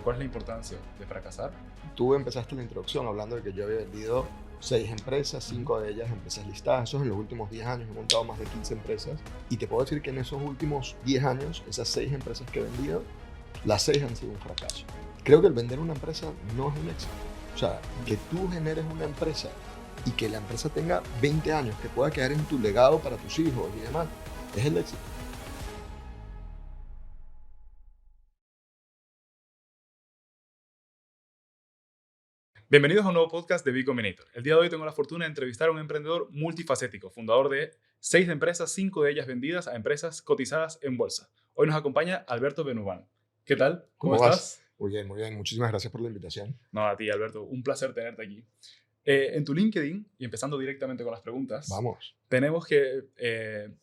¿cuál es la importancia de fracasar? Tú empezaste la introducción hablando de que yo había vendido 6 empresas, Ujú. 5 de ellas empresas listadas. Eso es en los últimos 10 años. He montado más de 15 empresas. Y te puedo decir que en esos últimos 10 años, esas 6 empresas que he vendido, las 6 han sido un fracaso. Creo que el vender una empresa no es un éxito. O sea, que tú generes una empresa y que la empresa tenga 20 años, que pueda quedar en tu legado para tus hijos y demás, es el éxito. Bienvenidos a un nuevo podcast de B Combinator. El día de hoy tengo la fortuna de entrevistar a un emprendedor multifacético, fundador de 6 empresas, 5 de ellas vendidas a empresas cotizadas en bolsa. Hoy nos acompaña Alberto Benubán. ¿Qué tal? ¿Cómo ¿Cómo vas? estás? Muy bien, muy bien. Muchísimas gracias por la invitación. No, a ti, Alberto. Un placer tenerte aquí. En tu LinkedIn, y empezando directamente con las preguntas, Vamos. tenemos que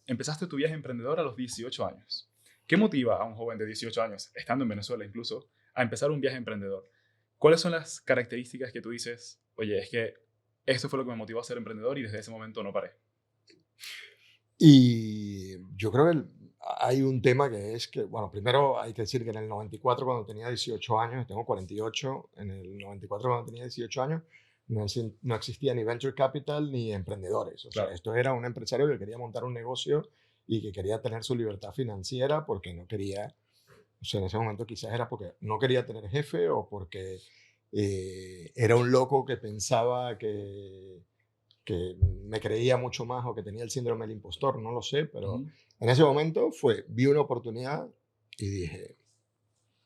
empezaste tu viaje emprendedor a los 18 años. ¿Qué motiva a un joven de 18 años, estando en Venezuela incluso, a empezar un viaje emprendedor? ¿Cuáles son las características que tú dices, oye, es que esto fue lo que me motivó a ser emprendedor y desde ese momento no paré? Y yo creo que hay un tema que es que, bueno, primero hay que decir que en el 94, cuando tenía 18 años, tengo 48, en el 94, cuando tenía 18 años, no existía ni venture capital ni emprendedores. O sea, Claro. esto era un empresario que quería montar un negocio y que quería tener su libertad financiera porque no quería, o sea, en ese momento quizás era porque no quería tener jefe o porque era un loco que pensaba que me creía mucho más o que tenía el síndrome del impostor, no lo sé, pero Ujú. en ese momento vi una oportunidad y dije,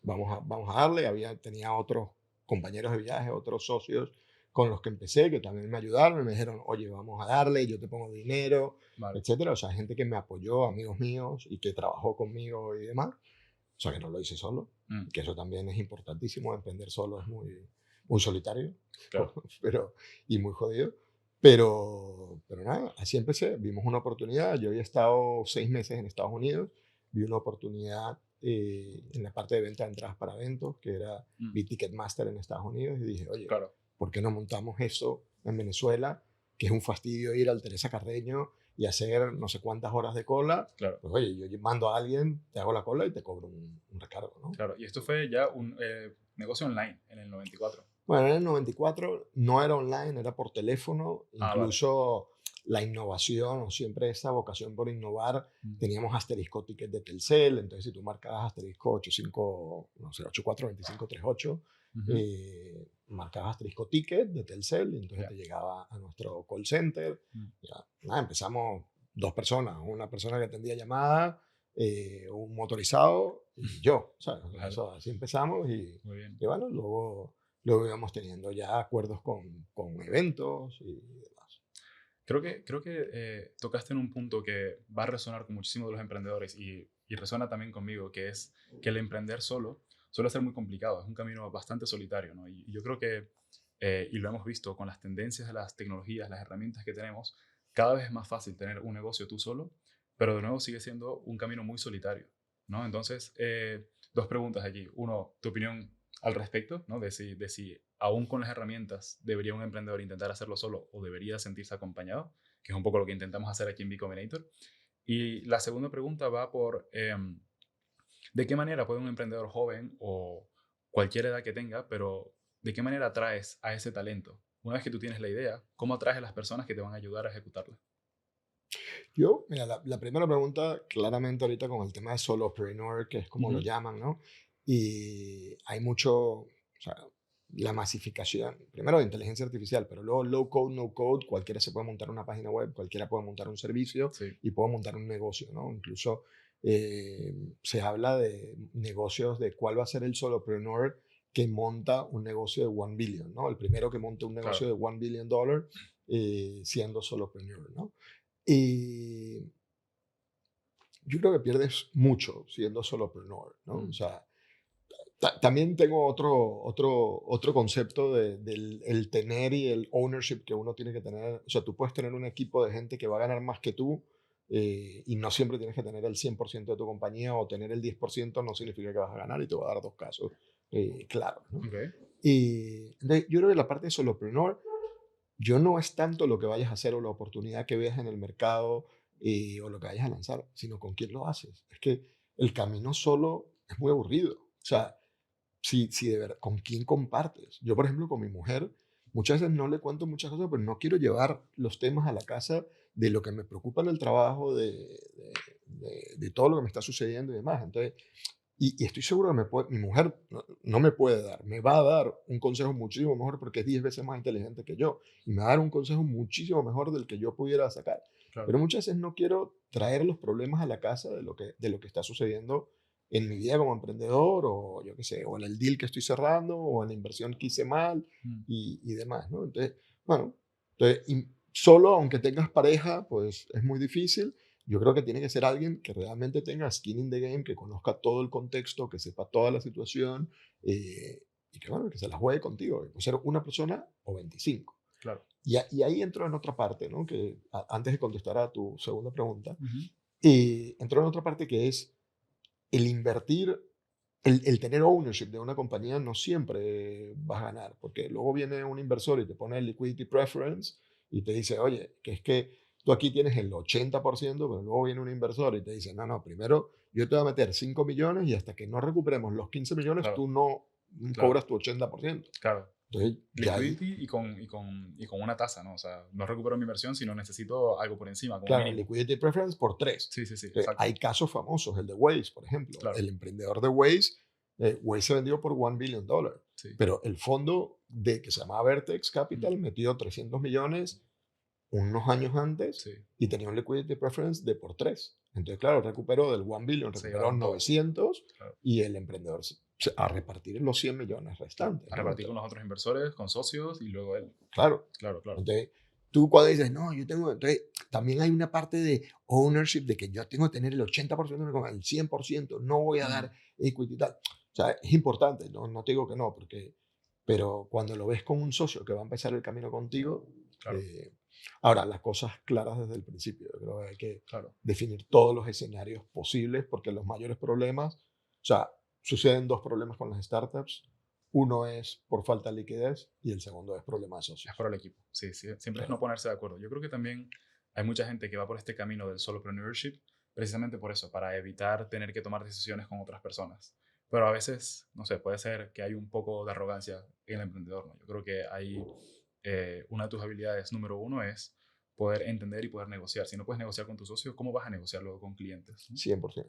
vamos a darle. Tenía otros compañeros de viaje, otros socios con los que empecé, que también me ayudaron y me dijeron, oye, vamos a darle, yo te pongo dinero, Vale. etcétera. O sea, gente que me apoyó, amigos míos y que trabajó conmigo y demás. O sea, que no lo hice solo, Mm, que eso también es importantísimo. Emprender solo es muy solitario, claro. pero, y muy jodido. Pero nada, así empecé. Vimos una oportunidad. Yo había estado 6 meses en Estados Unidos. Vi una oportunidad en la parte de venta de entradas para eventos, que era Mm, vi Ticketmaster en Estados Unidos. Y dije, oye, claro, ¿por qué no montamos eso en Venezuela? Que es un fastidio ir al Teresa Carreño y hacer no sé cuántas horas de cola. claro, Pues oye, yo mando a alguien, te hago la cola y te cobro un recargo, ¿no? claro. Y esto fue ya un negocio online en el 94. Bueno, en el 94 no era online, era por teléfono. Ah, vale. Incluso la innovación o siempre esa vocación por innovar. Mm, Teníamos asterisco ticket de Telcel, entonces si tú marcabas asterisco 85, no sé, 842538, ujú. marcabas asterisco ticket de Telcel y entonces Ya. te llegaba a nuestro call center. Mm, Ya, nada, empezamos 2 personas, una persona que atendía llamadas, un motorizado y yo, ¿sabes? claro, Eso, así empezamos muy bien. y bueno, luego íbamos teniendo ya acuerdos con eventos y demás. Creo que tocaste en un punto que va a resonar con muchísimos de los emprendedores y resuena también conmigo, que es que el emprender solo suele ser muy complicado, es un camino bastante solitario, ¿no? Y yo creo que, y lo hemos visto con las tendencias de las tecnologías, las herramientas que tenemos, cada vez es más fácil tener un negocio tú solo, pero de nuevo sigue siendo un camino muy solitario, ¿no? Entonces, dos preguntas allí. Uno, tu opinión al respecto, ¿no? De si aún con las herramientas debería un emprendedor intentar hacerlo solo o debería sentirse acompañado, que es un poco lo que intentamos hacer aquí en B Combinator. Y la segunda pregunta va por ¿de qué manera puede un emprendedor joven o cualquier edad que tenga, pero de qué manera atraes a ese talento? Una vez que tú tienes la idea, ¿cómo atraes a las personas que te van a ayudar a ejecutarla? Yo, mira, la primera pregunta, claramente ahorita con el tema de solopreneur, que es como lo Ujú. llaman, ¿no? Y hay mucho, o sea, la masificación, primero de inteligencia artificial, pero luego low code, no code, cualquiera se puede montar una página web, cualquiera puede montar un servicio Sí, y puede montar un negocio, ¿no? Incluso se habla de negocios, de cuál va a ser el solopreneur que monta un negocio de 1 billion, ¿no? El primero que monta un negocio claro. de $1 billion siendo solopreneur, ¿no? Y yo creo que pierdes mucho siendo solopreneur, ¿no? O Mm, sea, también tengo otro concepto del el tener y el ownership que uno tiene que tener. O sea, tú puedes tener un equipo de gente que va a ganar más que tú y no siempre tienes que tener el 100% de tu compañía o tener el 10% no significa que vas a ganar y te voy a dar dos casos claros, ¿no? ok, Y yo creo que la parte de solopreneur yo no es tanto lo que vayas a hacer o la oportunidad que veas en el mercado o lo que vayas a lanzar, sino con quién lo haces. Es que el camino solo es muy aburrido. O sea, si de verdad, ¿con quién compartes? Yo, por ejemplo, con mi mujer, muchas veces no le cuento muchas cosas, pero no quiero llevar los temas a la casa de lo que me preocupa en el trabajo, de todo lo que me está sucediendo y demás. Entonces, y estoy seguro que mi mujer no me puede dar, me va a dar un consejo muchísimo mejor porque es 10 veces más inteligente que yo y me va a dar un consejo muchísimo mejor del que yo pudiera sacar. Claro. Pero muchas veces no quiero traer los problemas a la casa de lo que está sucediendo en mi vida como emprendedor o yo qué sé, o en el deal que estoy cerrando o en la inversión que hice mal Mm, y demás, ¿no? Entonces, bueno, solo aunque tengas pareja, pues es muy difícil. Yo creo que tiene que ser alguien que realmente tenga skin in the game, que conozca todo el contexto, que sepa toda la situación y que, bueno, que se la juegue contigo. Que puede ser una persona o 25. claro. Y ahí entro en otra parte, ¿no? Que antes de contestar a tu segunda pregunta, Ujú. entro en otra parte que es el invertir, el tener ownership de una compañía no siempre vas a ganar, porque luego viene un inversor y te pone el liquidity preference y te dice, oye, que es que tú aquí tienes el 80%, pero luego viene un inversor y te dice, no, no, primero yo te voy a meter 5 millones y hasta que no recuperemos los 15 millones, Claro, tú no claro, cobras tu 80%. claro. Entonces, ya ahí, Liquidity y con una tasa, ¿no? O sea, no recupero mi inversión, sino necesito algo por encima, como claro, mínimo. liquidity preference por 3. Sí, sí, sí, exacto. Hay casos famosos, el de Waze, por ejemplo. Claro, El emprendedor de Waze, Waze se vendió por $1 billion, sí, pero el fondo que se llamaba Vertex mm, Capital metió 300 millones unos años antes sí, y tenía un liquidity preference de por 3. Entonces, claro, recuperó del 1 billion, se recuperó llevaron todo. 900 Claro, y el emprendedor a repartir los 100 millones claro. restantes, A ¿no? repartir con los otros inversores, con socios y luego él. Claro. Claro, claro. Entonces, tú cuando dices, no, yo tengo, entonces también hay una parte de ownership, de que yo tengo que tener el 80%, el 100%, no voy a Mm, dar equity y tal. O sea, es importante, no te digo que no, pero cuando lo ves con un socio que va a empezar el camino contigo, claro, eh, ahora, las cosas claras desde el principio. Yo creo que hay que claro. definir todos los escenarios posibles, porque los mayores problemas, o sea, suceden dos problemas con las startups. Uno es por falta de liquidez y el segundo es problema de Es socios. por el equipo. Sí, sí, siempre Sí, es no ponerse de acuerdo. Yo creo que también hay mucha gente que va por este camino del solopreneurship precisamente por eso, para evitar tener que tomar decisiones con otras personas. Pero a veces, no sé, puede ser que hay un poco de arrogancia en el emprendedor, ¿no? Yo creo que hay una de tus habilidades número uno es poder entender y poder negociar. Si no puedes negociar con tu socio, ¿cómo vas a negociar luego con clientes? ¿No? 100%.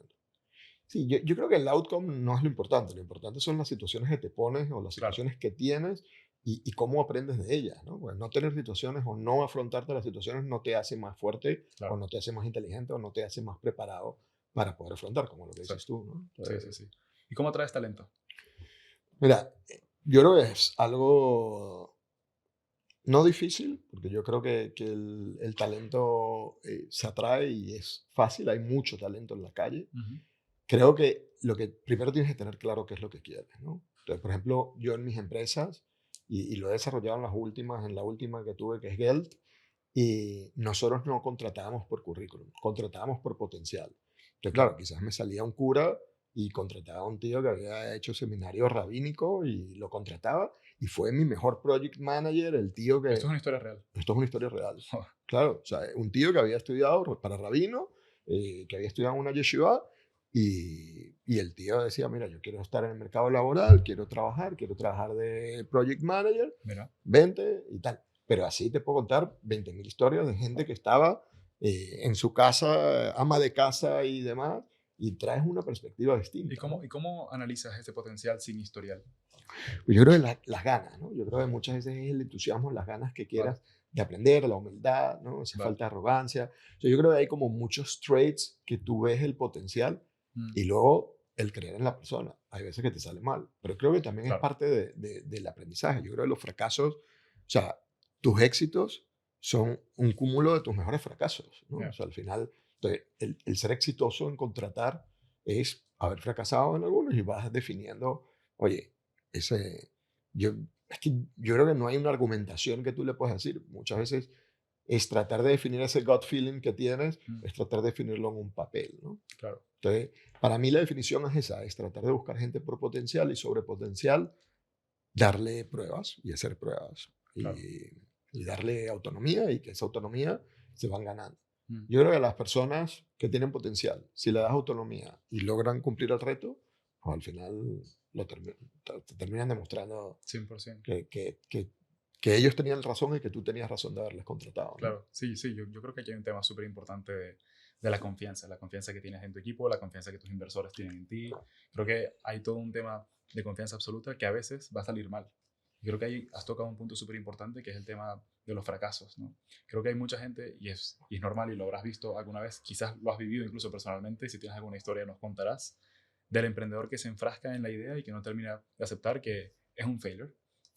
Sí, yo creo que el outcome no es lo importante son las situaciones que te pones o las Claro, situaciones que tienes y cómo aprendes de ellas, ¿no? Pues no tener situaciones o no afrontarte las situaciones no te hace más fuerte o claro, no te hace más inteligente o no te hace más preparado para poder afrontar, como lo que dices exacto. tú, ¿no? Sí, sí, sí. ¿Y cómo atraes talento? Mira, yo creo que es algo no difícil, porque yo creo que el talento se atrae y es fácil, hay mucho talento en la calle. Ujú, Creo que lo que primero tienes que tener claro qué es lo que quieres, ¿no? Entonces, por ejemplo, yo en mis empresas, y lo he desarrollado en la última que tuve, que es Geld, y nosotros no contratábamos por currículum, contratábamos por potencial. Entonces, claro, claro. quizás me salía un cura y contrataba a un tío que había hecho seminario rabínico y lo contrataba y fue mi mejor project manager, el tío Esto es que... una historia real. Esto es una historia real. Claro, o sea, un tío que había estudiado para rabino, que había estudiado en una yeshiva y el tío decía, mira, yo quiero estar en el mercado laboral, quiero trabajar de project manager, Mira, vente y tal. Pero así te puedo contar 20.000 historias de gente que estaba en su casa, ama de casa y demás, y traes una perspectiva ¿y distinta, cómo, ¿no? y cómo analizas ese potencial sin historial? Pues yo creo que las ganas, ¿no? Yo creo que muchas veces es el entusiasmo, las ganas que Vale, quieras de aprender, la humildad, ¿no? Esa vale. falta de arrogancia. O sea, yo creo que hay como muchos traits que tú ves el potencial Mm, y luego el creer en la persona. Hay veces que te sale mal, pero creo que también es claro, parte del aprendizaje. Yo creo que los fracasos, o sea, tus éxitos son un cúmulo de tus mejores fracasos, ¿no? O ya, sea, al final, entonces, el ser exitoso en contratar es haber fracasado en algunos y vas definiendo, oye, ese, yo, es que yo creo que no hay una argumentación que tú le puedas decir. Muchas veces es tratar de definir ese gut feeling que tienes, mm, es tratar de definirlo en un papel, ¿no? claro, Entonces, para mí la definición es esa, es tratar de buscar gente por potencial y sobre potencial, darle pruebas y hacer pruebas claro. y darle autonomía y que esa autonomía se van ganando. Mm, Yo creo que las personas que tienen potencial, si le das autonomía y logran cumplir el reto, pues al final te terminan demostrando 100%. que ellos tenían razón y que tú tenías razón de haberles contratado, ¿no? Claro, sí, sí, yo creo que aquí hay un tema súper importante de la confianza que tienes en tu equipo, la confianza que tus inversores tienen en ti. Creo que hay todo un tema de confianza absoluta que a veces va a salir mal. Y creo que ahí has tocado un punto súper importante que es el tema de los fracasos, ¿no? Creo que hay mucha gente, y es normal y lo habrás visto alguna vez, quizás lo has vivido incluso personalmente, si tienes alguna historia nos contarás, del emprendedor que se enfrasca en la idea y que no termina de aceptar que es un failure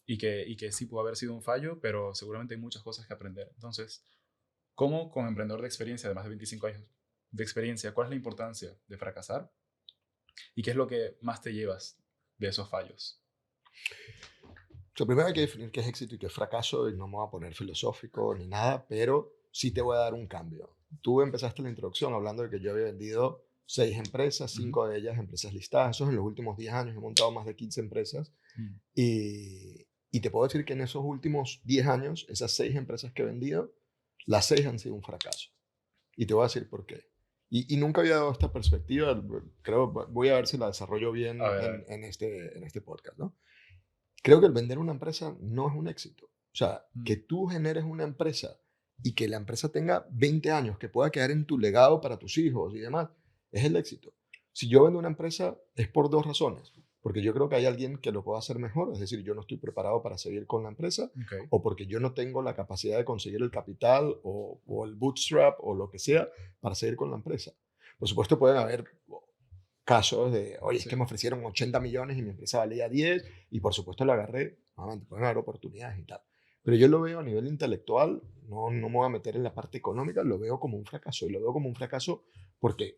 y que sí pudo haber sido un fallo, pero seguramente hay muchas cosas que aprender. Entonces, ¿cómo como emprendedor de experiencia, de más de 25 años de experiencia, cuál es la importancia de fracasar y qué es lo que más te llevas de esos fallos? Primero hay que definir qué es éxito y qué es fracaso, y no me voy a poner filosófico ni nada, pero sí te voy a dar un cambio. Tú empezaste la introducción hablando de que yo había vendido 6 empresas, Ujú. 5 de ellas empresas listadas. Eso es en los últimos 10 años. He montado más de 15 empresas. Mm. Y te puedo decir que en esos últimos 10 años, esas 6 empresas que he vendido, las 6 han sido un fracaso. Y te voy a decir por qué. Y nunca había dado esta perspectiva. Creo, voy a ver si la desarrollo bien A ver. en este podcast, ¿no? Creo que el vender una empresa no es un éxito. O sea, que Mm. tú generes una empresa y que la empresa tenga 20 años, que pueda quedar en tu legado para tus hijos y demás, es el éxito. Si yo vendo una empresa es por 2 razones. Porque yo creo que hay alguien que lo pueda hacer mejor, es decir, yo no estoy preparado para seguir con la empresa, Ok. o porque yo no tengo la capacidad de conseguir el capital o el bootstrap o lo que sea para seguir con la empresa. Por supuesto, pueden haber casos de, oye, es Sí. que me ofrecieron 80 millones y mi empresa valía 10 y por supuesto la agarré. Nuevamente, pueden haber oportunidades y tal. Pero yo lo veo a nivel intelectual, no me voy a meter en la parte económica, lo veo como un fracaso. Y lo veo como un fracaso porque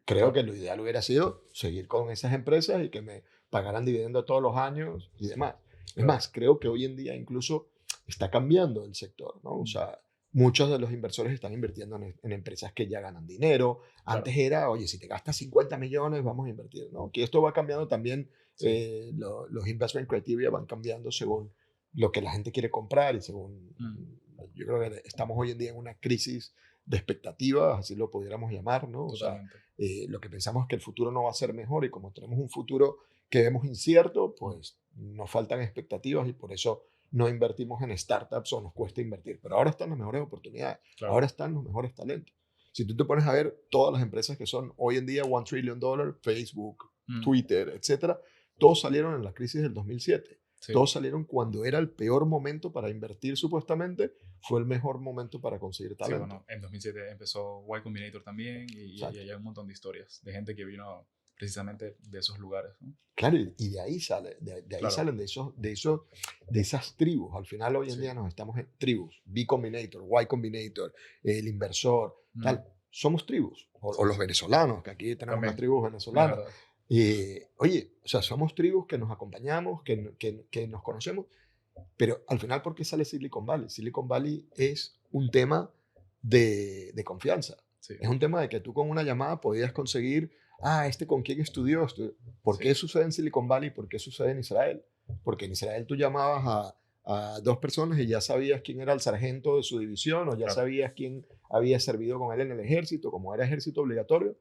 creo Claro. que lo ideal hubiera sido seguir con esas empresas y que me pagaran dividendos todos los años y demás. Es Claro. más, creo que hoy en día incluso está cambiando el sector, ¿no? O Mm. sea, muchos de los inversores están invirtiendo en empresas que ya ganan dinero. Claro. Antes era, oye, si te gastas 50 millones, vamos a invertir, ¿no? Que esto va cambiando también, Sí. los investment criteria van cambiando según lo que la gente quiere comprar y según, Mm. yo creo que estamos hoy en día en una crisis de expectativas, así lo pudiéramos llamar, ¿no? O sea, Totalmente. lo que pensamos es que el futuro no va a ser mejor y como tenemos un futuro que vemos incierto, Mm. pues nos faltan expectativas y por eso no invertimos en startups o nos cuesta invertir. Pero ahora están las mejores oportunidades, Claro. ahora están los mejores talentos. Si tú te pones a ver todas las empresas que son hoy en día $1 trillion, Facebook, Mm. Twitter, etcétera, todos salieron en la crisis del 2007. Sí. Todos salieron cuando era el peor momento para invertir supuestamente, fue el mejor momento para conseguir Sí, talento. bueno, en 2007 empezó Y Combinator también y Exacto. hay un montón de historias de gente que vino precisamente de esos lugares, ¿no? Claro, y de ahí sale, de ahí Claro. salen de esas tribus. Al final hoy en Sí. día nos estamos en tribus, B Combinator, Y Combinator, el inversor, Mm. tal. Somos tribus. O Sí, los sí. venezolanos, que aquí tenemos las También, tribus la venezolanas. verdad. Oye, o sea, somos tribus que nos acompañamos, que nos conocemos, pero al final, ¿por qué sale Silicon Valley? Silicon Valley es un tema de confianza. Sí. Es un tema de que tú con una llamada podías conseguir, este con quién estudió. ¿Por Sí. qué sucede en Silicon Valley? ¿Por qué sucede en Israel? Porque en Israel tú llamabas a 2 personas y ya sabías quién era el sargento de su división o ya Claro. sabías quién había servido con él en el ejército, como era ejército obligatorio,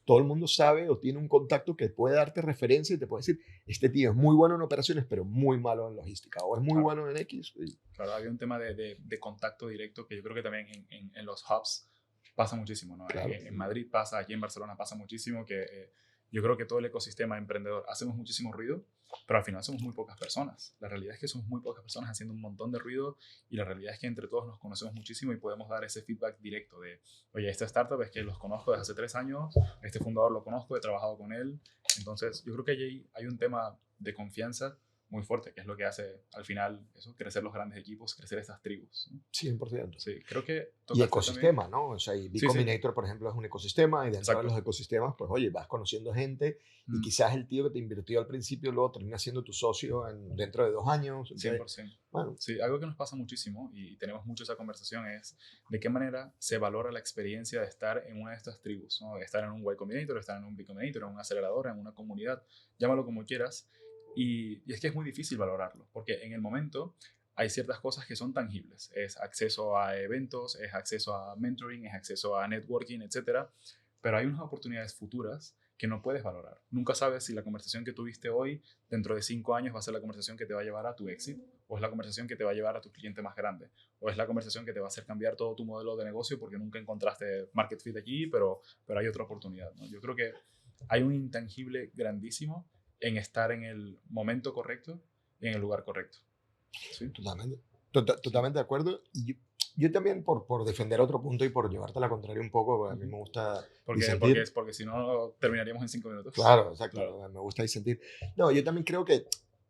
todo el mundo sabe o tiene un contacto que puede darte referencia y te puede decir, este tío es muy bueno en operaciones, pero muy malo en logística, o es muy Claro. bueno en X. Claro, había un tema de contacto directo que yo creo que también en los hubs pasa muchísimo, ¿no? Claro, En Madrid pasa, aquí en Barcelona pasa muchísimo que yo creo que todo el ecosistema emprendedor hacemos muchísimo ruido, pero al final somos muy pocas personas. La realidad es que somos muy pocas personas haciendo un montón de ruido y la realidad es que entre todos nos conocemos muchísimo y podemos dar ese feedback directo de, oye, esta startup es que los conozco desde hace 3 años, este fundador lo conozco, he trabajado con él. Entonces, yo creo que allí hay un tema de confianza muy fuerte, que es lo que hace al final eso, crecer los grandes equipos, crecer estas tribus, ¿no? 100%. Sí, creo que Y tocaste también. ecosistema, ¿no? O sea, y B Sí, sí, Combinator, por ejemplo, es un ecosistema y dentro de exacto. los ecosistemas, pues oye, vas conociendo gente y Mm, quizás el tío que te invirtió al principio luego termina siendo tu socio dentro de 2 años. Entonces, 100%. bueno, Sí, algo que nos pasa muchísimo y tenemos mucho esa conversación es de qué manera se valora la experiencia de estar en una de estas tribus, ¿no? De estar en un Y Combinator, estar en un B Combinator, en una aceleradora, en una comunidad, llámalo como quieras. Y es que es muy difícil valorarlo, porque en el momento hay ciertas cosas que son tangibles. Es acceso a eventos, es acceso a mentoring, es acceso a networking, etcétera. Pero hay unas oportunidades futuras que no puedes valorar. Nunca sabes si la conversación que tuviste hoy, dentro de 5 años, va a ser la conversación que te va a llevar a tu éxito, o es la conversación que te va a llevar a tu cliente más grande, o es la conversación que te va a hacer cambiar todo tu modelo de negocio porque nunca encontraste market fit aquí, pero hay otra oportunidad, ¿no? Yo creo que hay un intangible grandísimo en estar en el momento correcto y en el lugar correcto. ¿Sí? Totalmente. Sí. Totalmente de acuerdo. Y yo también, por defender otro punto y por llevarte a la contraria un poco, porque a mí Ujú. me gusta Porque, disentir. porque si no, terminaríamos en 5 minutos. Claro, exacto. Claro. Me gusta disentir. No, yo también creo que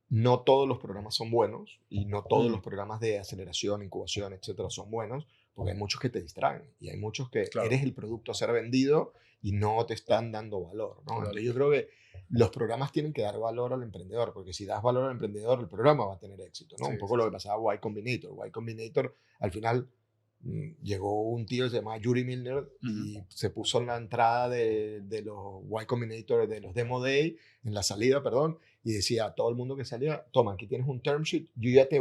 no todos los programas son buenos y no todos los Mm, programas de aceleración, incubación, etcétera, son buenos, porque hay muchos que te distraen y hay muchos que claro, eres el producto a ser vendido y no te están dando valor, ¿no? total. Entonces yo creo que los programas tienen que dar valor al emprendedor, porque si das valor al emprendedor, el programa va a tener éxito, ¿no? Un Sí, poco sí, lo que sí. pasaba a Y Combinator. Y Combinator, al final, llegó un tío que se llama Yuri Milner Ujú. y se puso en la entrada de los Y Combinator, de los Demo Day, en la salida, perdón, y decía a todo el mundo que salía, toma, aquí tienes un term sheet, yo te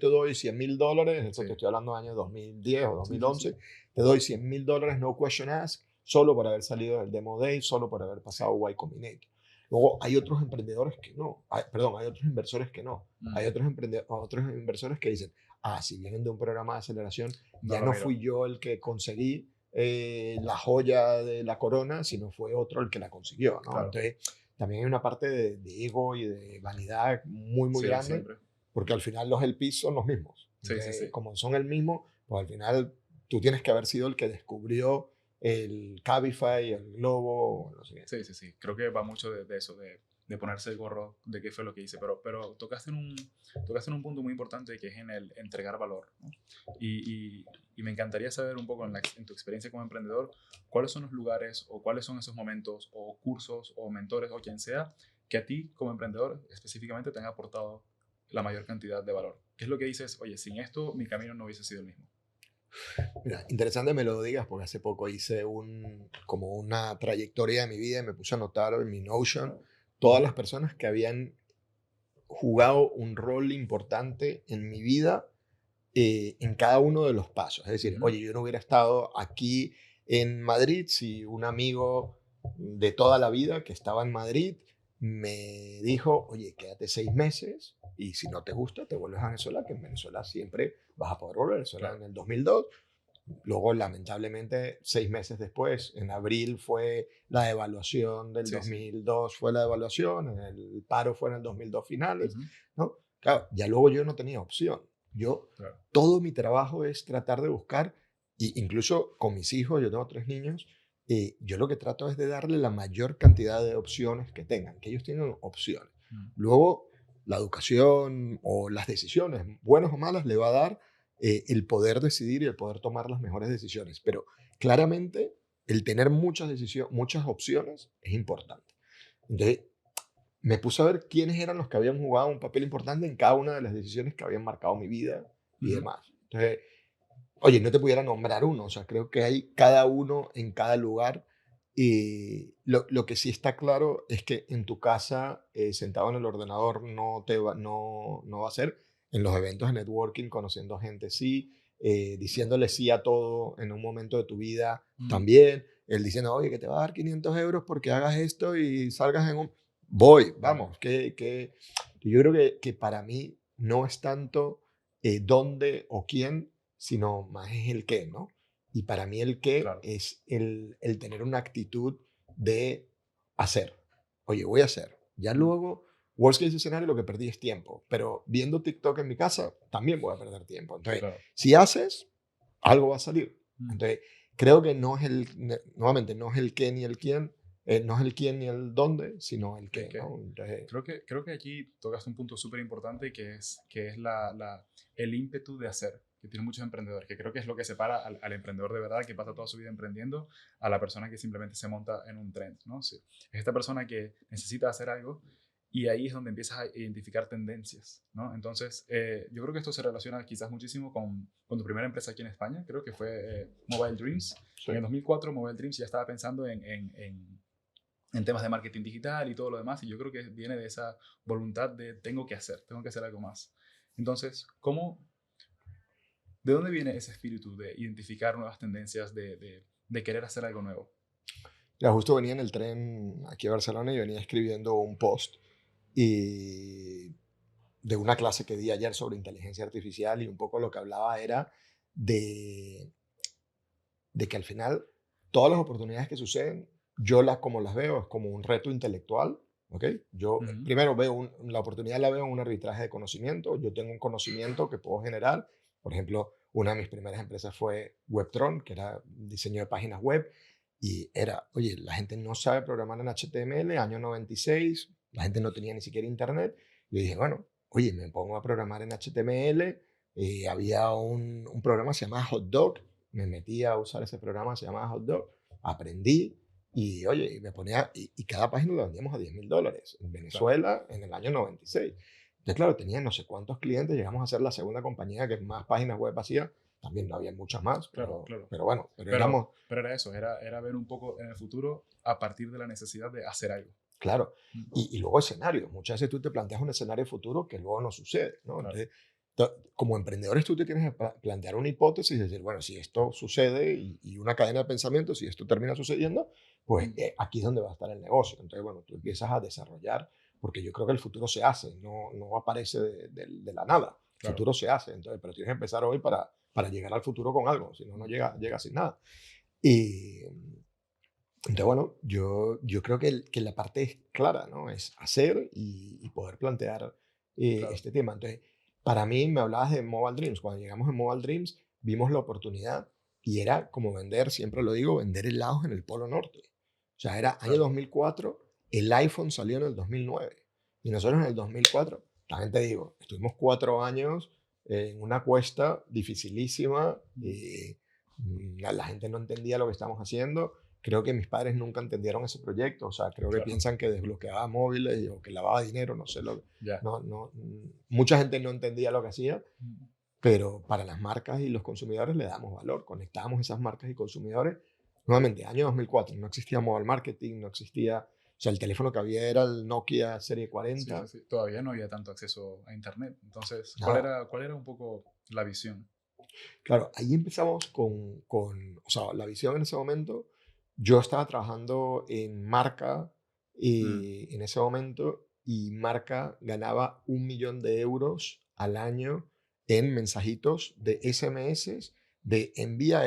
doy $100,000, esto te Sí, estoy hablando del año 2010 o sí, sí, sí. 2011, te doy $100,000, no question ask, solo por haber salido del Demo Day, solo por haber Sí. pasado Y Combinator. Luego hay otros emprendedores que no, perdón, hay otros inversores que no. Hay Mm, otros inversores que dicen, si vienen de un programa de aceleración, no ya lo no miro. fui yo el que conseguí la joya de la corona, sino fue otro el que la consiguió, ¿no? Claro. Entonces, también hay una parte de ego y de vanidad muy, muy Sí, grande, siempre. porque al final los LPs son los mismos. Sí, sí, Entonces, sí. como son el mismo, pues al final tú tienes que haber sido el que descubrió el Cabify, el Globo, no sé qué. Sí, sí, sí. Creo que va mucho de eso, de ponerse el gorro de qué fue lo que hice. Pero tocaste en un punto muy importante que es en el entregar valor, ¿no? Y me encantaría saber un poco en tu experiencia como emprendedor, cuáles son los lugares o cuáles son esos momentos o cursos o mentores o quien sea que a ti como emprendedor específicamente te han aportado la mayor cantidad de valor. ¿Qué es lo que dices? Oye, sin esto mi camino no hubiese sido el mismo. Mira, interesante me lo digas porque hace poco hice como una trayectoria de mi vida y me puse a anotar en mi Notion todas Ujú, las personas que habían jugado un rol importante en mi vida en cada uno de los pasos. Es decir, ujú, oye, yo no hubiera estado aquí en Madrid si un amigo de toda la vida que estaba en Madrid me dijo, oye, quédate 6 meses y si no te gusta, te vuelves a Venezuela, que en Venezuela siempre vas a poder volver. Venezuela en claro. el 2002. Luego, lamentablemente, 6 meses después, en abril fue la devaluación del Sí, sí. 2002, fue la devaluación, el paro fue en el 2002 finales, Ujú, ¿no? Claro, ya luego yo no tenía opción. claro. Todo mi trabajo es tratar de buscar, y incluso con mis hijos, yo tengo 3 niños, yo lo que trato es de darle la mayor cantidad de opciones que tengan, que ellos tengan opciones. Mm, Luego, la educación o las decisiones, buenas o malas, le va a dar el poder decidir y el poder tomar las mejores decisiones. Pero claramente el tener muchas opciones es importante. Entonces, me puse a ver quiénes eran los que habían jugado un papel importante en cada una de las decisiones que habían marcado mi vida y ujú, demás. Entonces, oye, no te pudiera nombrar uno, o sea, creo que hay cada uno en cada lugar. Y lo que sí está claro es que en tu casa, sentado en el ordenador, no va a ser. En los eventos de networking, conociendo gente, sí. Diciéndole sí a todo en un momento de tu vida, mm, también. El diciendo, oye, que te va a dar 500 euros porque hagas esto y salgas en un... Voy, vale. vamos, yo creo que para mí no es tanto dónde o quién, sino más es el qué, ¿no? Y para mí el qué Claro. es el tener una actitud de hacer. Oye, voy a hacer. Ya Mm, luego, worst case escenario, lo que perdí es tiempo. Pero viendo TikTok en mi casa, también voy a perder tiempo. Entonces, claro. si haces, algo va a salir. Mm, Entonces, creo que no es nuevamente, no es el qué ni el quién, no es el quién ni el dónde, sino el ¿el qué, qué? ¿no? Entonces, Creo que aquí tocas un punto súper importante que es el ímpetu de hacer, que tiene muchos emprendedores, que creo que es lo que separa al emprendedor de verdad, que pasa toda su vida emprendiendo, a la persona que simplemente se monta en un tren, ¿no? Sí. Es esta persona que necesita hacer algo y ahí es donde empiezas a identificar tendencias, ¿no? Entonces, yo creo que esto se relaciona quizás muchísimo con tu primera empresa aquí en España, creo que fue Mobile Dreams. sí. En el 2004 Mobile Dreams ya estaba pensando en temas de marketing digital y todo lo demás, y yo creo que viene de esa voluntad de tengo que hacer algo más. Entonces, ¿de dónde viene ese espíritu de identificar nuevas tendencias, de querer hacer algo nuevo? Ya justo venía en el tren aquí a Barcelona y venía escribiendo un post y de una clase que di ayer sobre inteligencia artificial y un poco lo que hablaba era de, de que al final todas las oportunidades que suceden, yo las como las veo es como un reto intelectual, ¿ok? Yo Ujú, primero veo la oportunidad la veo en un arbitraje de conocimiento, yo tengo un conocimiento que puedo generar, por ejemplo, una de mis primeras empresas fue Webtron, que era diseño de páginas web, y era, oye, la gente no sabe programar en HTML, año 96, la gente no tenía ni siquiera internet, y yo dije, bueno, oye, me pongo a programar en HTML, había un programa que se llamaba HotDog, me metí a usar ese programa, se llamaba HotDog, aprendí y oye, y me ponía, y cada página la vendíamos a $10,000 en claro, Venezuela en el año 96. Entonces, claro, tenía no sé cuántos clientes, llegamos a ser la segunda compañía que más páginas web hacía, también no había muchas más, claro, claro. pero bueno, pero Pero, éramos, pero era eso, era ver un poco en el futuro a partir de la necesidad de hacer algo. claro, Mm, y luego escenarios, muchas veces tú te planteas un escenario futuro que luego no sucede, ¿no? claro. Entonces, como emprendedores tú te tienes que plantear una hipótesis y decir, bueno, si esto sucede y una cadena de pensamiento, si esto termina sucediendo, pues Mm, aquí es donde va a estar el negocio. Entonces, bueno, tú empiezas a desarrollar, porque yo creo que el futuro se hace, no aparece de la nada. El claro. futuro se hace, entonces, pero tienes que empezar hoy para llegar al futuro con algo, si no, no Mm, llega sin nada. Y entonces, bueno, yo creo que la parte es clara, ¿no? Es hacer y poder plantear claro. este tema. Entonces, para mí, me hablabas de Mobile Dreams. Cuando llegamos a Mobile Dreams, vimos la oportunidad y era como vender, siempre lo digo, vender helados en el Polo Norte. O sea, era año Claro. 2004, el iPhone salió en el 2009 y nosotros en el 2004, también te digo, estuvimos 4 años en una cuesta dificilísima, Mm, la gente no entendía lo que estábamos haciendo. Creo que mis padres nunca entendieron ese proyecto, o sea, creo que claro. piensan que desbloqueaba móviles o que lavaba dinero, no sé, Ya. mucha gente no entendía lo que hacía, Mm, pero para las marcas y los consumidores le damos valor, conectamos esas marcas y consumidores. Nuevamente, año 2004, no existía mobile marketing, no existía, o sea, el teléfono que había era el Nokia Serie sí, sí, 40, sí. Todavía no había tanto acceso a Internet. Entonces, nada. cuál era un poco la visión? Claro, ahí empezamos o sea, la visión en ese momento. Yo estaba trabajando en Marca Mm, en ese momento y Marca ganaba 1 millón de euros al año en mensajitos de SMS, de envía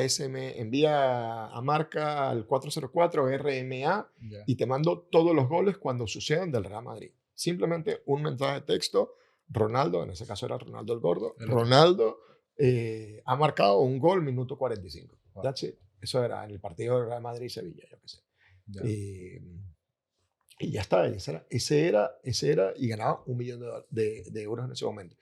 a Marca al 404 RMA ya. y te mando todos los goles cuando sucedan del Real Madrid. Simplemente un mensaje de texto, Ronaldo, en ese caso era Ronaldo el Gordo, El otro. Ronaldo ha marcado un gol minuto 45. Wow, That's it. Eso era en el partido de Real Madrid-Sevilla, yo qué sé. ya. Eh, y ya está, ese era, y ganaba 1 millón de euros en ese momento.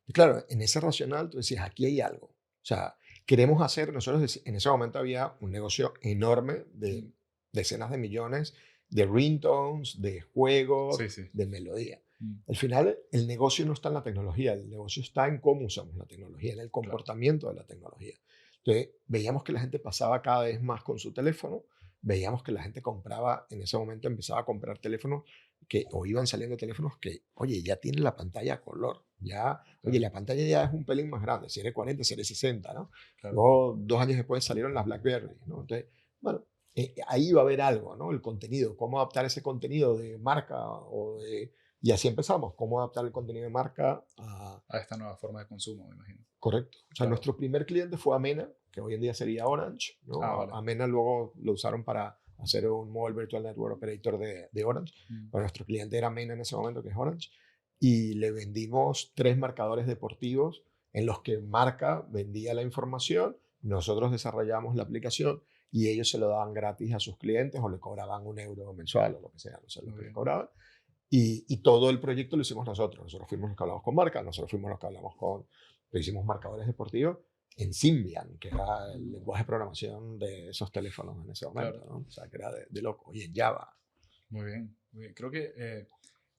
Y claro, en ese racional tú decías, aquí hay algo. O sea, queremos hacer, en ese momento había un negocio enorme de Mm, decenas de millones de ringtones, de juegos, sí, sí. de melodía. Mm, Al final, el negocio no está en la tecnología, el negocio está en cómo usamos la tecnología, en el claro. comportamiento de la tecnología. Entonces, veíamos que la gente pasaba cada vez más con su teléfono, veíamos que la gente compraba, en ese momento empezaba a comprar teléfonos o iban saliendo teléfonos que, oye, ya tienen la pantalla a color, ya, oye, Claro, la pantalla ya es un pelín más grande, serie 40, serie 60, ¿no? claro. Luego, 2 años después salieron las BlackBerry, ¿no? Entonces, bueno, ahí va a haber algo, ¿no? El contenido, cómo adaptar ese contenido de marca y así empezamos, cómo adaptar el contenido de marca a... A esta nueva forma de consumo, me imagino. Correcto. O sea, Claro. nuestro primer cliente fue Amena, que hoy en día sería Orange, ¿no? Ah, vale. Amena luego lo usaron para hacer un Mobile Virtual Network Operator de Orange. Mm, Pero nuestro cliente era Amena en ese momento, que es Orange. Y le vendimos 3 marcadores deportivos en los que Marca vendía la información, nosotros desarrollamos la aplicación y ellos se lo daban gratis a sus clientes o le cobraban 1 euro mensual o lo que sea, no sé lo muy que le bien. cobraban. Y todo el proyecto lo hicimos nosotros. Nosotros fuimos los que hablamos con Marca, nosotros fuimos los que hablamos lo hicimos marcadores deportivos en Symbian, que era el Mm, lenguaje de programación de esos teléfonos en ese momento, claro. ¿no? O sea, que era de loco. Y en Java. Muy bien. Muy bien. Creo que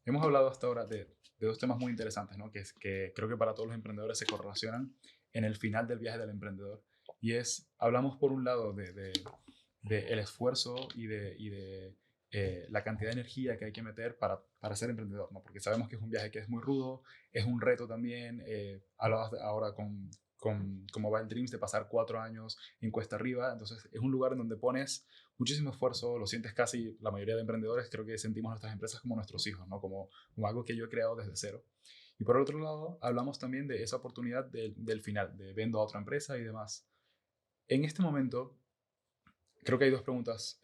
hemos hablado hasta ahora de dos temas muy interesantes, ¿no? Que creo que para todos los emprendedores se correlacionan en el final del viaje del emprendedor. Y es, hablamos por un lado de el esfuerzo y de la cantidad de energía que hay que meter para ser emprendedor, ¿no? Porque sabemos que es un viaje que es muy rudo, es un reto también. Hablabas ahora como va el Dreams, de pasar 4 años en cuesta arriba. Entonces, es un lugar en donde pones muchísimo esfuerzo, lo sientes casi, la mayoría de emprendedores creo que sentimos nuestras empresas como nuestros hijos, ¿no? Como algo que yo he creado desde cero. Y por el otro lado, hablamos también de esa oportunidad del final, de vendo a otra empresa y demás. En este momento, creo que hay dos preguntas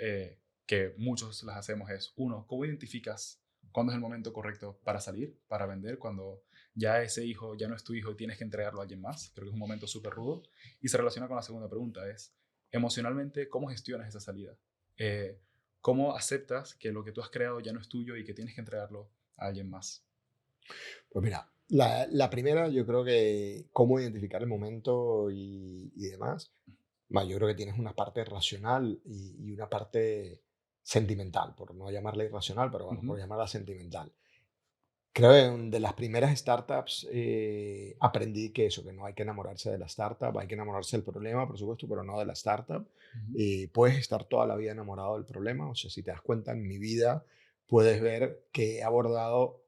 que muchos las hacemos. Es, uno, ¿cómo identificas cuándo es el momento correcto para salir, para vender, cuando ya ese hijo ya no es tu hijo y tienes que entregarlo a alguien más? Creo que es un momento súper rudo. Y se relaciona con la segunda pregunta, es, emocionalmente, ¿cómo gestionas esa salida? Eh, ¿Cómo aceptas que lo que tú has creado ya no es tuyo y que tienes que entregarlo a alguien más? Pues mira, la primera yo creo que cómo identificar el momento y demás. Yo creo que tienes una parte racional y una parte sentimental, por no llamarla irracional, pero bueno, por Ujú, llamarla sentimental. Creo que de las primeras startups aprendí que eso, que no hay que enamorarse de la startup, hay que enamorarse del problema, por supuesto, pero no de la startup. ujú, Puedes estar toda la vida enamorado del problema, o sea, si te das cuenta en mi vida, puedes ver que he abordado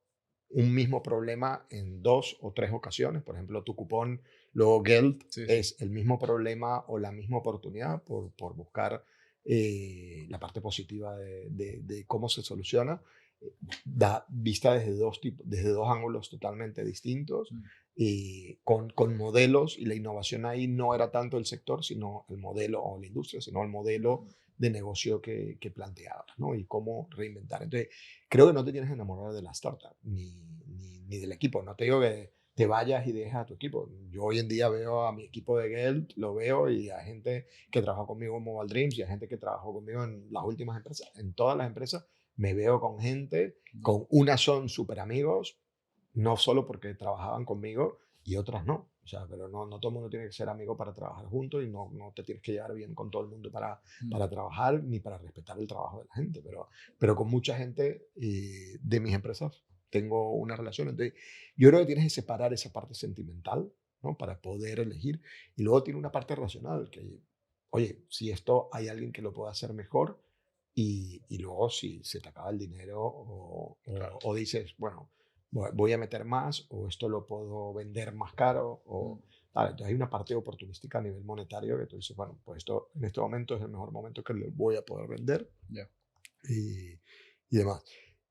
un mismo problema en 2 o 3 ocasiones. Por ejemplo, tu cupón, luego Geld, sí, sí. es el mismo problema o la misma oportunidad por buscar la parte positiva de cómo se soluciona da vista desde dos ángulos totalmente distintos, Mm, con modelos, y la innovación ahí no era tanto el sector, sino el modelo, o la industria, sino el modelo de negocio que planteabas, ¿no? Y cómo reinventar. Entonces, creo que no te tienes que enamorar de la startup, ni del equipo. No te digo que te vayas y dejes a tu equipo. Yo hoy en día veo a mi equipo de Geld, lo veo, y a gente que trabajó conmigo en Mobile Dreams y a gente que trabajó conmigo en las últimas empresas, en todas las empresas me veo con gente, mm, con unas son súper amigos, no solo porque trabajaban conmigo y otras no. O sea, pero no todo el mundo tiene que ser amigo para trabajar juntos y no te tienes que llevar bien con todo el mundo mm, para trabajar ni para respetar el trabajo de la gente. Pero con mucha gente de mis empresas tengo una relación. Entonces, yo creo que tienes que separar esa parte sentimental, ¿no? Para poder elegir. Y luego tiene una parte racional, que, oye, si esto hay alguien que lo pueda hacer mejor, y luego si se te acaba el dinero claro. o dices, bueno, voy a meter más o esto lo puedo vender más caro Mm, o tal. Entonces hay una parte oportunística a nivel monetario que tú dices, bueno, pues esto en este momento es el mejor momento que le voy a poder vender ya. y, y demás.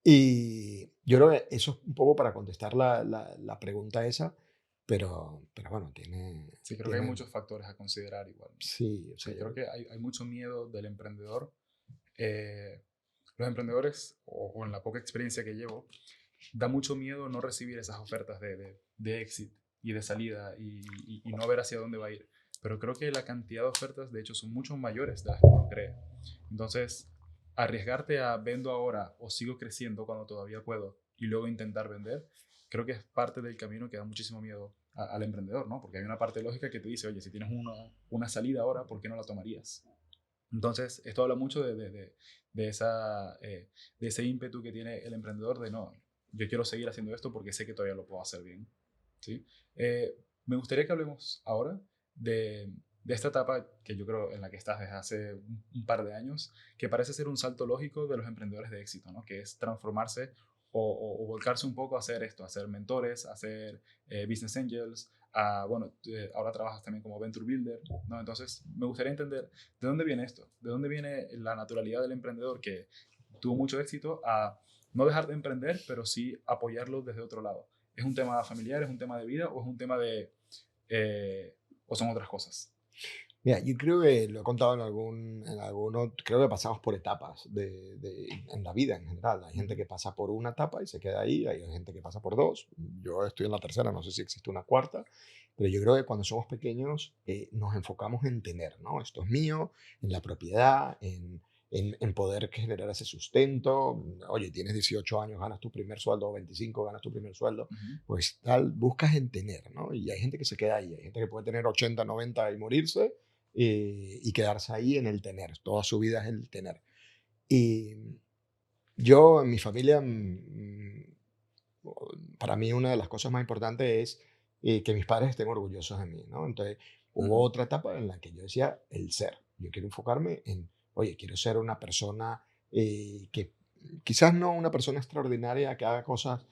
Y yo creo que eso es un poco para contestar la pregunta esa, pero bueno, Sí, creo que hay tiene, muchos factores a considerar igual. sí, o sea, Sí, yo creo creo que hay mucho miedo del emprendedor. Eh, los emprendedores, o en la poca experiencia que llevo, da mucho miedo no recibir esas ofertas de exit y de salida y no ver hacia dónde va a ir. Pero creo que la cantidad de ofertas, de hecho, son mucho mayores de las que uno cree. Entonces, arriesgarte a vendo ahora o sigo creciendo cuando todavía puedo y luego intentar vender, creo que es parte del camino que da muchísimo miedo al emprendedor, ¿no? Porque hay una parte lógica que te dice, oye, si tienes una salida ahora, ¿por qué no la tomarías? Entonces, esto habla mucho de ese ímpetu que tiene el emprendedor de no, yo quiero seguir haciendo esto porque sé que todavía lo puedo hacer bien. ¿Sí? Me gustaría que hablemos ahora de esta etapa que yo creo en la que estás desde hace un par de años, que parece ser un salto lógico de los emprendedores de éxito, ¿no? Que es transformarse o volcarse un poco a hacer esto, a ser mentores, a ser business angels, bueno, ahora trabajas también como venture builder, ¿no? Entonces, me gustaría entender de dónde viene esto, de dónde viene la naturalidad del emprendedor que tuvo mucho éxito a no dejar de emprender, pero sí apoyarlo desde otro lado. ¿Es un tema familiar, es un tema de vida o es un tema o son otras cosas? mira, yo creo que lo he contado en alguno, creo que pasamos por etapas en la vida en general. Hay gente Ujú, que pasa por una etapa y se queda ahí, hay gente que pasa por dos. Yo estoy en la tercera, no sé si existe una cuarta, pero yo creo que cuando somos pequeños nos enfocamos en tener, ¿no? Esto es mío, en la propiedad, en poder generar ese sustento. Oye, tienes 18 años, ganas tu primer sueldo, o 25, ganas tu primer sueldo, ujú, pues tal, buscas en tener, ¿no? Y hay gente que se queda ahí, hay gente que puede tener 80, 90 y morirse y quedarse ahí en el tener. Toda su vida es el tener. Y yo en mi familia, para mí una de las cosas más importantes es que mis padres estén orgullosos de mí, ¿no? Entonces hubo ujú, otra etapa en la que yo decía el ser. Yo quiero enfocarme en, oye, quiero ser una persona que quizás no una persona extraordinaria que haga cosas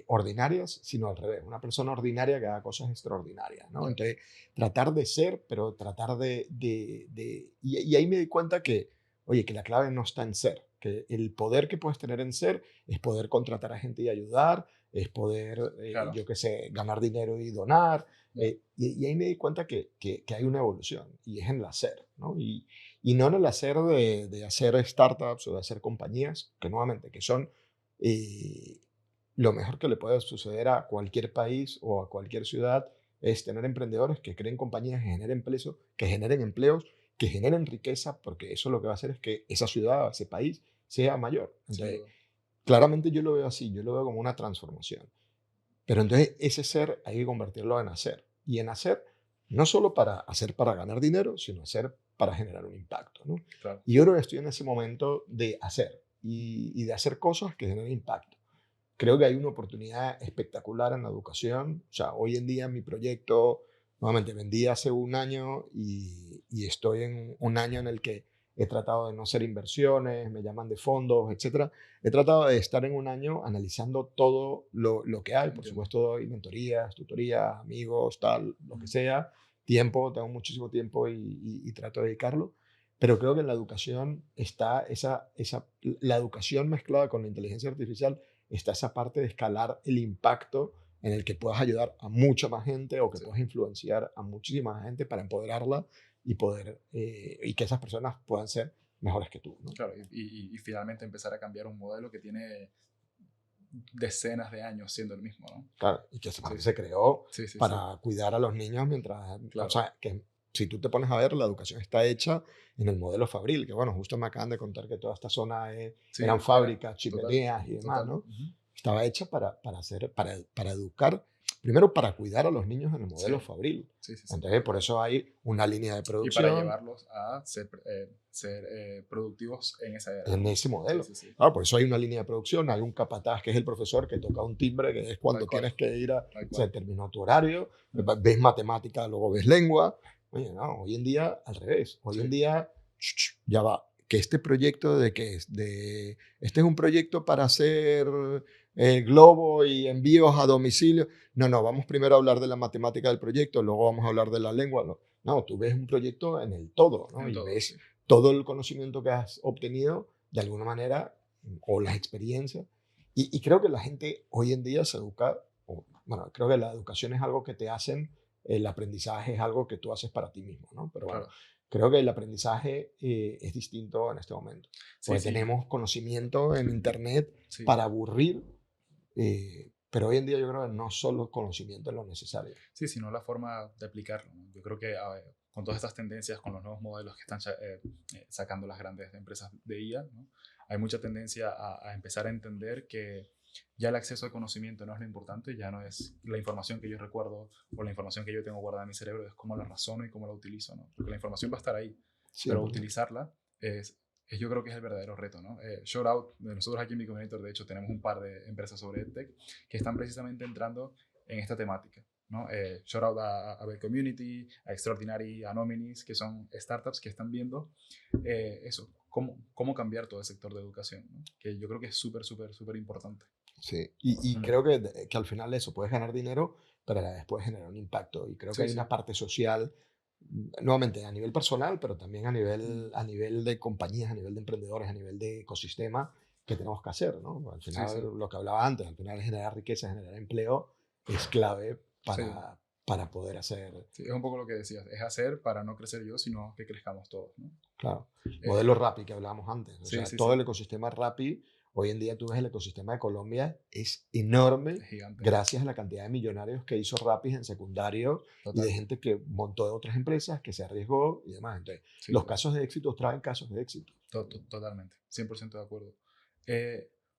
ordinarias, sino al revés, una persona ordinaria que haga cosas extraordinarias, ¿no? Claro. Entonces, tratar de ser, pero tratar y ahí me di cuenta que, oye, que la clave no está en ser, que el poder que puedes tener en ser es poder contratar a gente y ayudar, es poder, Claro. yo qué sé, ganar dinero y donar, Ya. y ahí me di cuenta que hay una evolución y es en el hacer, ¿no? Y no en el hacer de hacer startups o de hacer compañías, que nuevamente, que son eh, lo mejor que le puede suceder a cualquier país o a cualquier ciudad es tener emprendedores que creen compañías que generen empleos, que generen riqueza, porque eso lo que va a hacer es que esa ciudad o ese país sea mayor. Sin Entonces, duda. claramente yo lo veo así, yo lo veo como una transformación. Pero entonces ese ser hay que convertirlo en hacer. Y en hacer, no solo para hacer para ganar dinero, sino hacer para generar un impacto, ¿no? Claro. Y yo creo que estoy en ese momento de hacer y de hacer cosas que generen impacto. Creo que hay una oportunidad espectacular en la educación. O sea, hoy en día mi proyecto, nuevamente, vendí hace un año y estoy en un año en el que he tratado de no hacer inversiones, me llaman de fondos, etcétera. He tratado de estar en un año analizando todo lo que hay. Por Entiendo. supuesto, doy mentorías, tutorías, amigos, tal, lo que Ujú. sea. Tiempo, tengo muchísimo tiempo y trato de dedicarlo. Pero creo que en la educación está la educación mezclada con la inteligencia artificial, está esa parte de escalar el impacto en el que puedas ayudar a mucha más gente o que Sí. puedas influenciar a muchísima más gente para empoderarla y poder y que esas personas puedan ser mejores que tú, ¿no? Claro, y finalmente empezar a cambiar un modelo que tiene decenas de años siendo el mismo, ¿no? Claro, y que Sí, se creó sí, sí, sí, para cuidar a los niños mientras, o claro, sea, que si tú te pones a ver, la educación está hecha en el modelo Fabril, que bueno, justo me acaban de contar que toda esta zona sí, eran era fábricas, total, chimeneas y demás, total. ¿no? Ujú. Estaba hecha para educar, primero para cuidar a los niños en el Sí, modelo Fabril. sí, sí, sí, Entonces, por total. eso hay una línea de Y para producción llevarlos a ser productivos en esa era, en ¿no? ese Sí, modelo. sí, sí, Claro, por eso hay una línea de producción, hay un capataz que es el profesor que toca un timbre, que es tal cuando cual, tienes que ir a, tal se cual. terminó tu horario, Mm. ves matemática, luego ves lengua. Oye, no, hoy en día al revés. Hoy en Sí, día, ya va, que este proyecto de que es de, este es un proyecto para hacer globo y envíos a domicilio. No, no, vamos primero a hablar de la matemática del proyecto, luego vamos a hablar de la lengua. No, no, tú ves un proyecto en el todo, ¿no? en Y todo, ves sí. todo el conocimiento que has obtenido de alguna manera o las experiencias. Y creo que la gente hoy en día se educa, bueno, creo que la educación es algo que te hacen, el aprendizaje es algo que tú haces para ti mismo, ¿no? Pero bueno, Claro. creo que el aprendizaje es distinto en este momento, Sí, porque sí, tenemos conocimiento en Internet sí. para aburrir, pero hoy en día yo creo que no solo conocimiento es lo necesario. Sí, sino la forma de aplicarlo, ¿no? Yo creo que a ver, con todas estas tendencias, con los nuevos modelos que están sacando las grandes empresas de IA, ¿no? Hay mucha tendencia a empezar a entender que ya el acceso al conocimiento no es lo importante, ya no es la información que yo recuerdo o la información que yo tengo guardada en mi cerebro, es cómo la razono y cómo la utilizo, ¿no? Porque la información va a estar ahí, pero 100%. utilizarla yo creo que es el verdadero reto, ¿no? Shout out, nosotros aquí en mi Combinator, de hecho, tenemos un par de empresas sobre EdTech que están precisamente entrando en esta temática, ¿no? Shout out a Bell Community, a Extraordinary, a Nominis, que son startups que están viendo eso, cómo cambiar todo el sector de educación, ¿no? Que yo creo que es súper, súper, súper importante. Sí, y Mm. creo que al final eso, puedes ganar dinero, pero a la vez puedes generar un impacto. Y creo que Sí, hay una sí. parte social, nuevamente a nivel personal, pero también Mm. a nivel de compañías, a nivel de emprendedores, a nivel de ecosistema, que tenemos que hacer, ¿no? Al Sí, final, sí. lo que hablaba antes, al final generar riqueza, generar empleo, es clave Sí, para poder hacer, sí, es un poco lo que decías, es hacer para no crecer yo, sino que crezcamos todos, ¿no? claro, modelo Eh, Rappi que hablábamos antes. O sí, sea, sí, todo sí, el ecosistema Rappi, hoy en día tú ves el ecosistema de Colombia, es enorme es gigante, gracias a la cantidad de millonarios que hizo Rappi en secundario y de total, gente que montó de otras empresas, que se arriesgó y demás. Entonces, sí, los total. casos de éxito traen casos de éxito. Totalmente, 100% de acuerdo.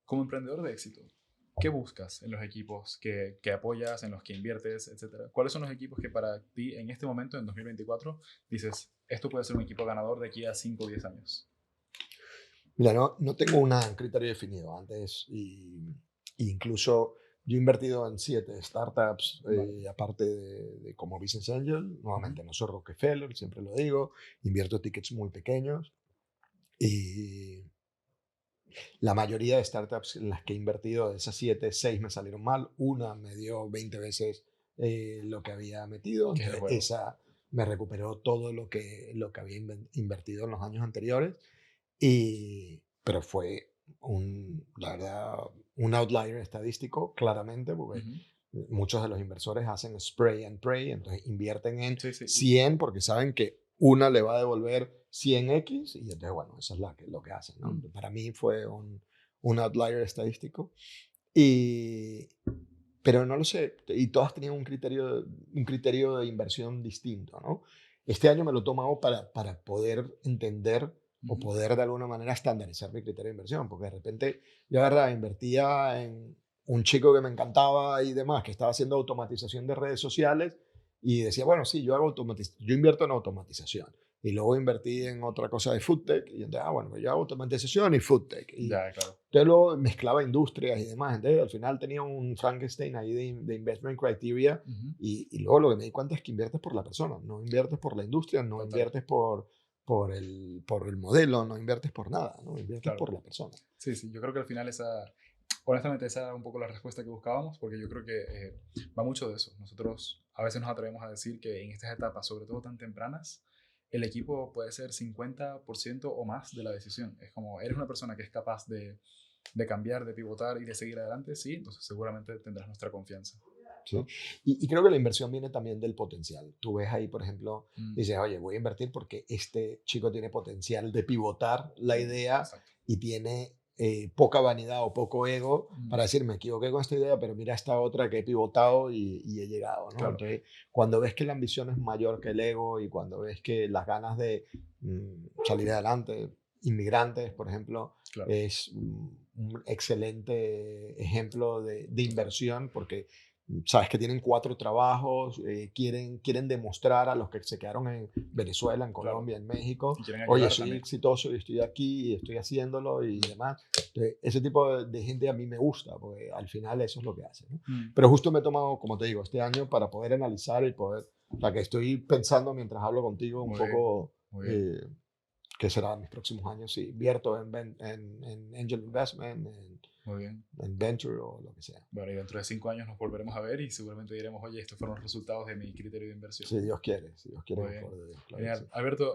Como emprendedor de éxito, ¿qué buscas en los equipos que apoyas, en los que inviertes, etcétera? ¿Cuáles son los equipos que para ti en este momento, en 2024, dices, esto puede ser un equipo ganador de aquí a 5 o 10 años? Mira, no tengo un criterio definido antes y incluso yo he invertido en 7 startups, Vale. aparte de como Business Angel. Ujú. Nuevamente, no soy Rockefeller, siempre lo digo, invierto tickets muy pequeños y La mayoría de startups en las que he invertido, de esas 7, 6 me salieron mal. Una me dio 20 veces lo que había metido. Que es el Entonces, juego. esa me recuperó todo lo que había invertido en los años anteriores. Pero fue la verdad, un outlier estadístico, claramente, porque Ujú. muchos de los inversores hacen spray and pray, entonces invierten en Sí, sí. 100 porque saben que una le va a devolver 100x y entonces, bueno, eso es lo que hacen, ¿no? Mm. Para mí fue un outlier estadístico. Y, pero no lo sé, y todas tenían un criterio de inversión distinto, ¿no? Este año me lo he tomado para poder entender o Ujú. poder de alguna manera estandarizar mi criterio de inversión, porque de repente yo agarraba, invertía en un chico que me encantaba y demás, que estaba haciendo automatización de redes sociales y decía, bueno, sí, yo invierto en automatización. Y luego invertí en otra cosa de foodtech y entonces, bueno, pues yo hago automatización y foodtech. Y Ya, claro. entonces luego mezclaba industrias y demás. Entonces al final tenía un Frankenstein ahí de investment criteria Ujú. y luego lo que me di cuenta es que inviertes por la persona, no inviertes por la industria, no Total, inviertes por el modelo, no inviertes por nada, no inviertes claro. por la persona. Sí, sí, yo creo que al final honestamente esa era un poco la respuesta que buscábamos, porque yo creo que va mucho de eso. Nosotros a veces nos atrevemos a decir que en estas etapas, sobre todo tan tempranas, el equipo puede ser 50% o más de la decisión. Es como, eres una persona que es capaz de cambiar, de pivotar y de seguir adelante, sí, entonces seguramente tendrás nuestra confianza. ¿Sí? ¿No? Y creo que la inversión viene también del potencial. Tú ves ahí, por ejemplo, Mm, dices, oye, voy a invertir porque este chico tiene potencial de pivotar la idea exacto. y tiene poca vanidad o poco ego Mm, para decir, me equivoqué con esta idea, pero mira esta otra que he pivotado y he llegado, ¿no? claro, Entonces, cuando ves que la ambición es mayor que el ego y cuando ves que las ganas de salir adelante, inmigrantes, por ejemplo, claro. es un excelente ejemplo de inversión porque sabes que tienen 4 trabajos, quieren demostrar a los que se quedaron en Venezuela, en Claro. Colombia, en México, Y quieren oye, ayudar soy también. exitoso y estoy aquí y estoy haciéndolo y Mm, demás. Entonces, ese tipo de gente a mí me gusta, porque al final eso es lo que hace, ¿no? mm, Pero justo me he tomado, como te digo, este año para poder analizar y poder, o sea, que estoy pensando mientras hablo contigo un muy bien, poco muy bien. eh, qué será en mis próximos años, si invierto en angel investment, Muy bien. en venture o lo que sea. Bueno, y dentro de 5 años nos volveremos a ver y seguramente diremos, oye, estos fueron los resultados de mi criterio de inversión. Si Dios quiere, Muy con el bien. favor de Dios, claro que sí. Genial. Alberto,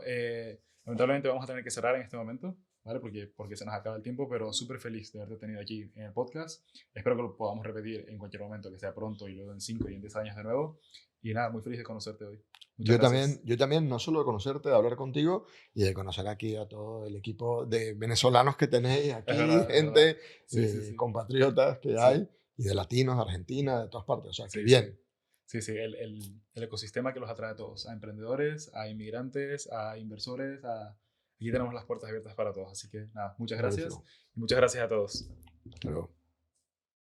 lamentablemente vamos a tener que cerrar en este momento, ¿vale? Porque se nos acaba el tiempo, pero súper feliz de haberte tenido aquí en el podcast. Espero que lo podamos repetir en cualquier momento, que sea pronto y luego en 5 y en 10 años de nuevo. Y nada, muy feliz de conocerte hoy. Muchas gracias. Yo también, no solo de conocerte, de hablar contigo y de conocer aquí a todo el equipo de venezolanos que tenéis Es aquí, verdad, es verdad. gente, Sí, sí, sí. compatriotas que Sí, hay, y de latinos, de Argentina, de todas partes. O sea, que sí, sí. bien. Sí, sí, el ecosistema que los atrae a todos, a emprendedores, a inmigrantes, a inversores, aquí tenemos las puertas abiertas para todos. Así que nada, muchas gracias Clarísimo. y muchas gracias a todos. Hasta luego.